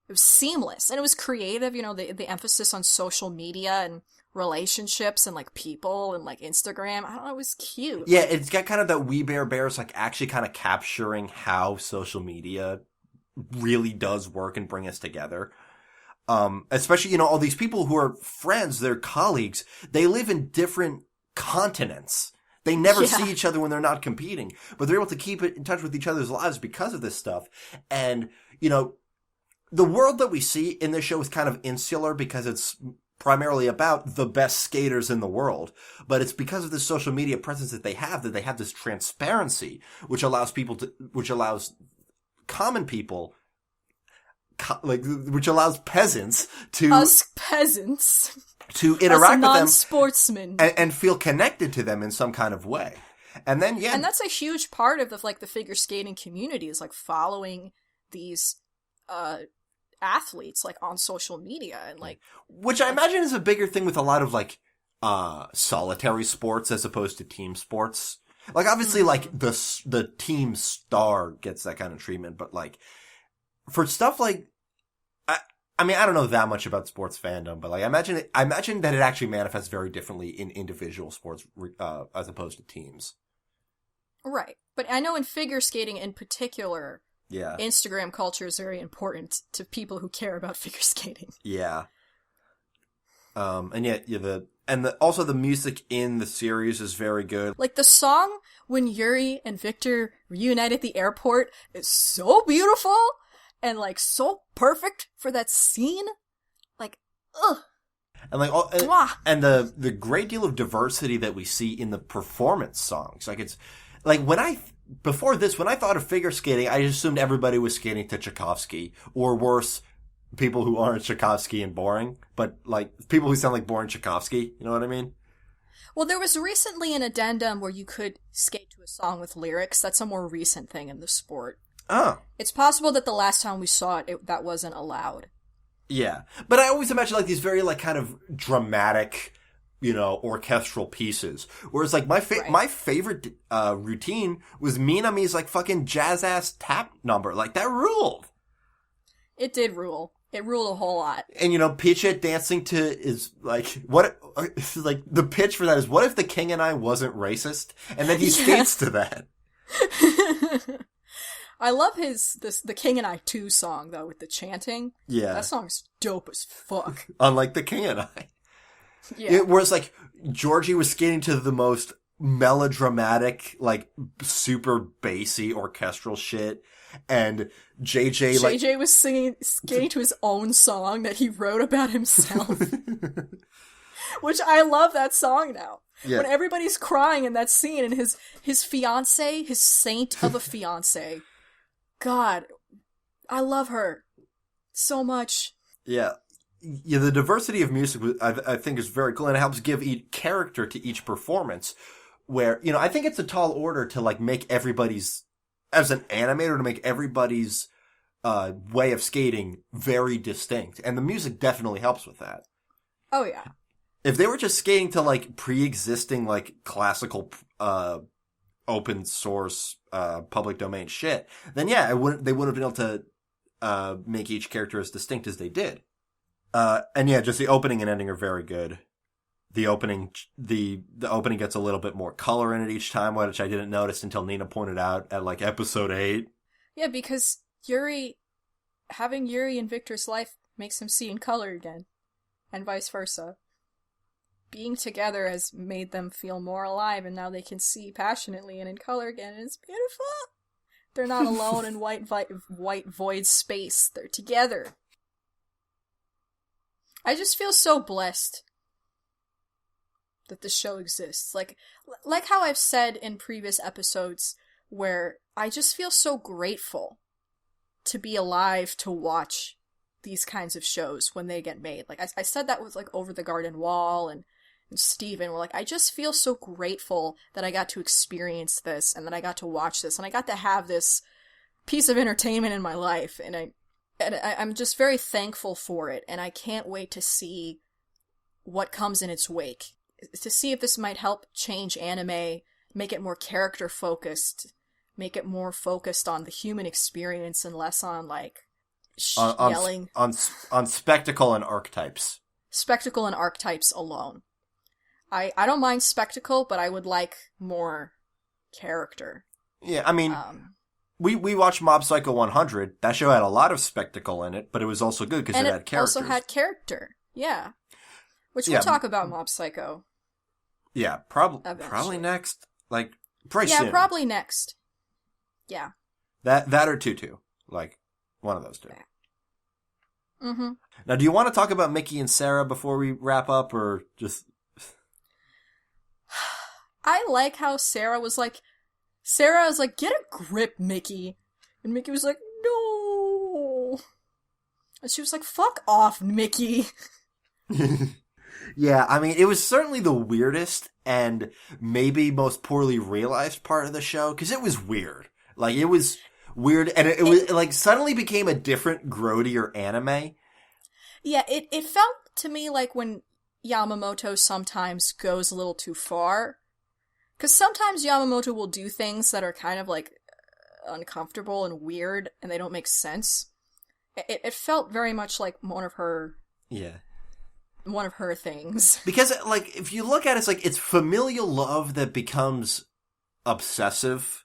it was seamless. And it was creative, you know, the emphasis on social media and relationships and, like, people and, like, Instagram. I don't know, it was cute. Yeah, it's got kind of that We Bare Bears, like, actually kind of capturing how social media really does work and bring us together. Especially, all these people who are friends, they're colleagues, they live in different continents. They never see each other when they're not competing, but they're able to keep in touch with each other's lives because of this stuff. And, the world that we see in this show is kind of insular because it's primarily about the best skaters in the world. But it's because of the social media presence that they have this transparency, which allows common people, which allows peasants to... Us peasants. To interact with them. Non-sportsmen. And feel connected to them in some kind of way. And then, And that's a huge part of the figure skating community is, following these, athletes, on social media and, Which I imagine is a bigger thing with a lot of, solitary sports as opposed to team sports. Obviously, the team star gets that kind of treatment, but, for stuff I mean, I don't know that much about sports fandom, but I imagine that it actually manifests very differently in individual sports, as opposed to teams. Right. But I know in figure skating in particular, Instagram culture is very important to people who care about figure skating. Yeah. And yet, also the music in the series is very good. The song when Yuri and Victor reunite at the airport is so beautiful and so perfect for that scene. Ugh. And and the great deal of diversity that we see in the performance songs. It's when I thought of figure skating, I assumed everybody was skating to Tchaikovsky, or worse, people who aren't Tchaikovsky and boring, but people who sound like boring Tchaikovsky. You know what I mean? Well, there was recently an addendum where you could skate to a song with lyrics. That's a more recent thing in the sport. Oh. It's possible that the last time we saw it, that wasn't allowed. Yeah. But I always imagine these very kind of dramatic, orchestral pieces. Whereas my favorite routine was Minami's fucking jazz ass tap number. That ruled. It did rule. It ruled a whole lot. And Picha dancing to is the pitch for that is, what if the king and I wasn't racist? And then he skates to that. I love the King and I 2 song, though, with the chanting. Yeah. That song's dope as fuck. Unlike the King and I. Yeah. Whereas, Georgie was skating to the most melodramatic, super bassy orchestral shit. And JJ was skating to his own song that he wrote about himself. Which I love that song now. Yeah. When everybody's crying in that scene and his fiancé, his saint of a fiancé. God, I love her so much. Yeah. Yeah, the diversity of music, I think, is very cool, and it helps give each character to each performance, where, I think it's a tall order to, make everybody's, as an animator, to make everybody's way of skating very distinct, and the music definitely helps with that. Oh, yeah. If they were just skating to, pre-existing, classical, open source, public domain shit, then yeah, they wouldn't have been able to, make each character as distinct as they did. And yeah, just the opening and ending are very good. The opening gets a little bit more color in it each time, which I didn't notice until Nina pointed out at episode 8. Yeah, because having Yuri in Victor's life makes him see in color again, and vice versa. Being together has made them feel more alive, and now they can see passionately and in color again, and it's beautiful. They're not alone in white void space. They're together. I just feel so blessed that this show exists. Like how I've said in previous episodes, where I just feel so grateful to be alive to watch these kinds of shows when they get made. I said that with Over the Garden Wall and Steven. We're I just feel so grateful that I got to experience this and that I got to watch this and I got to have this piece of entertainment in my life, and I'm just very thankful for it, and I can't wait to see what comes in its wake. To see if this might help change anime, make it more character-focused, make it more focused on the human experience and less on, yelling. On spectacle and archetypes. Spectacle and archetypes alone. I don't mind spectacle, but I would like more character. Yeah, I mean... we watched Mob Psycho 100. That show had a lot of spectacle in it, but it was also good because it had characters. Also had character. Yeah. Which we'll talk about Mob Psycho. Yeah, probably next. Like, pretty soon. Yeah, probably next. Yeah. That or Tutu. Like, one of those two. Yeah. Mm-hmm. Now, do you want to talk about Mickey and Sarah before we wrap up, or just... I like how Sarah was like, get a grip, Mickey. And Mickey was like, no. And she was like, fuck off, Mickey. Yeah, I mean, it was certainly the weirdest and maybe most poorly realized part of the show, because it was weird. Like, it was weird, and it was, like, suddenly became a different, grodier anime. Yeah, it felt to me like when Yamamoto sometimes goes a little too far. Because sometimes Yamamoto will do things that are kind of, like, uncomfortable and weird, and they don't make sense. It felt very much like one of her... Yeah. One of her things. Because, like, if you look at it, it's like, it's familial love that becomes obsessive.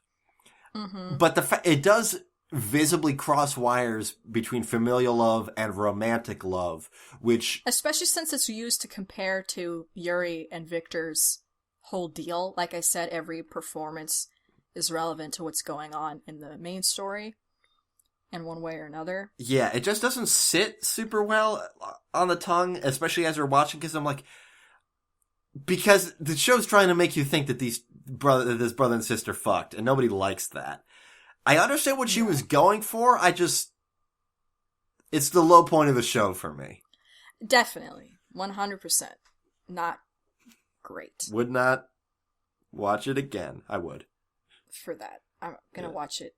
Mm-hmm. But it does visibly cross wires between familial love and romantic love, which... Especially since it's used to compare to Yuri and Victor's whole deal. Like I said, every performance is relevant to what's going on in the main story in one way or another. Yeah, it just doesn't sit super well on the tongue, especially as you're watching, because I'm like... Because the show's trying to make you think that this brother and sister fucked, and nobody likes that. I understand what she was going for, it's the low point of the show for me. Definitely. 100%. Not great. Would not watch it again. I would. For that. I'm gonna watch it.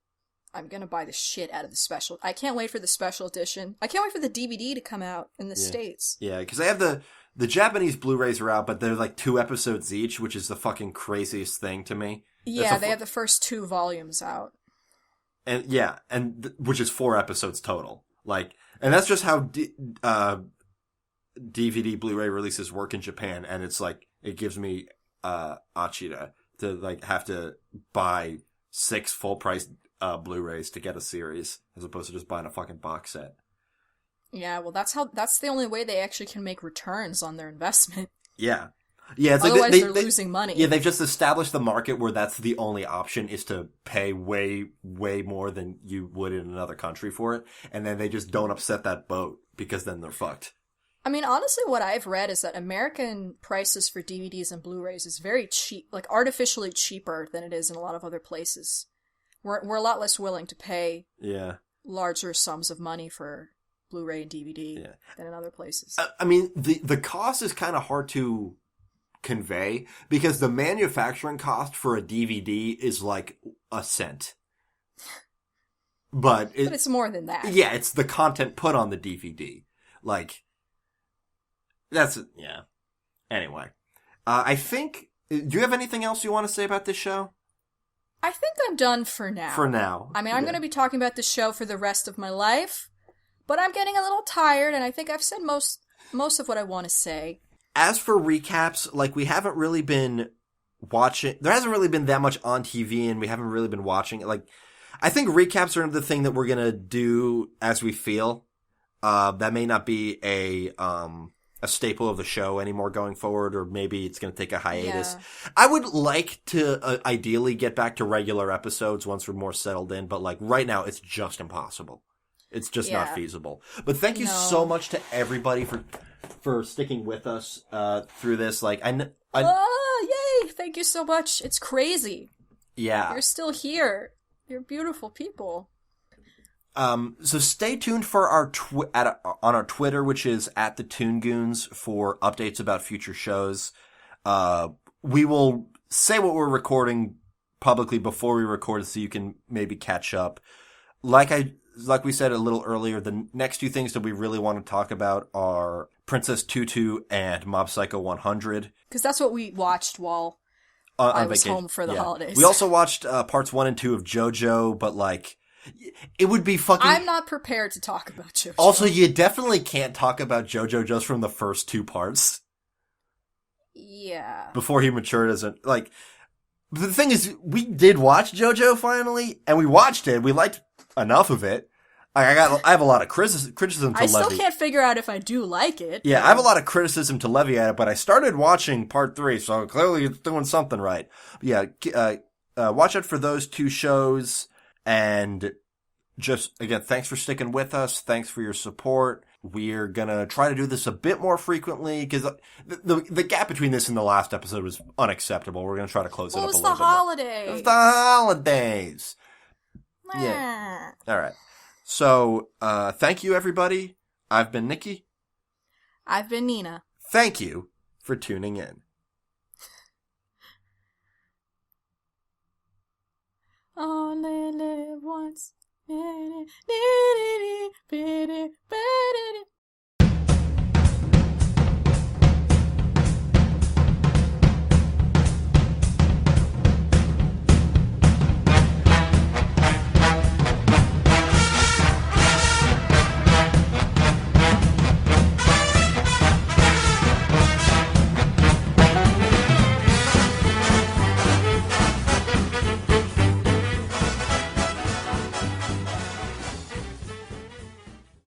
I'm gonna buy the shit out of the special. I can't wait for the special edition. I can't wait for the DVD to come out in the States. Yeah, because they have the Japanese Blu-rays are out, but they're like 2 episodes each, which is the fucking craziest thing to me. Yeah, they have the first 2 volumes out. And which is 4 episodes total. Like, and that's just how DVD Blu-ray releases work in Japan, and it's like, it gives me Achira to like have to buy 6 full price Blu-rays to get a series, as opposed to just buying a fucking box set. Yeah, well that's the only way they actually can make returns on their investment. Yeah. Yeah, it's otherwise like they're losing money. Yeah, they've just established the market where that's the only option, is to pay way, way more than you would in another country for it, and then they just don't upset that boat, because then they're fucked. I mean, honestly, what I've read is that American prices for DVDs and Blu-rays is very cheap, like artificially cheaper than it is in a lot of other places. We're a lot less willing to pay larger sums of money for Blu-ray and DVD than in other places. I mean, the cost is kind of hard to convey, because the manufacturing cost for a DVD is like a cent. But it's more than that. Yeah, it's the content put on the DVD. Like, that's it. Yeah. Anyway, I think, do you have anything else you want to say about this show? I think I'm done for now. For now. I mean, I'm going to be talking about this show for the rest of my life, but I'm getting a little tired, and I think I've said most of what I want to say. As for recaps, like, we haven't really been watching, there hasn't really been that much on TV, and we haven't really been watching it. Like, I think recaps are the thing that we're gonna do as we feel. That may not be a staple of the show anymore going forward, or maybe it's gonna take a hiatus. Yeah. I would like to ideally get back to regular episodes once we're more settled in, but like right now it's just impossible. It's just not feasible. But thank you so much to everybody for sticking with us through this. Like, yay! Thank you so much. It's crazy. Yeah, you're still here. You're beautiful people. So stay tuned for our on our Twitter, which is at the Toon Goons, for updates about future shows. We will say what we're recording publicly before we record, so you can maybe catch up. Like we said a little earlier, the next 2 things that we really want to talk about are Princess Tutu and Mob Psycho 100. Because that's what we watched while I was home for the holidays. We also watched parts 1 and 2 of JoJo, but like, it would be fucking... I'm not prepared to talk about JoJo. Also, you definitely can't talk about JoJo just from the first 2 parts. Yeah. Before he matured as a... Like, the thing is, we did watch JoJo finally, and we watched it. We liked enough of it. I have a lot of criticism to I levy. still can't figure out if I do like it. Yeah, I have a lot of criticism to levy at it, but I started watching part 3, so clearly it's doing something right. But yeah, watch out for those 2 shows, and just, again, thanks for sticking with us. Thanks for your support. We're gonna try to do this a bit more frequently, because the gap between this and the last episode was unacceptable. We're gonna try to close it up a little bit more. It was the holidays. Yeah. All right. So, thank you, everybody. I've been Nikki. I've been Nina. Thank you for tuning in. Only live once.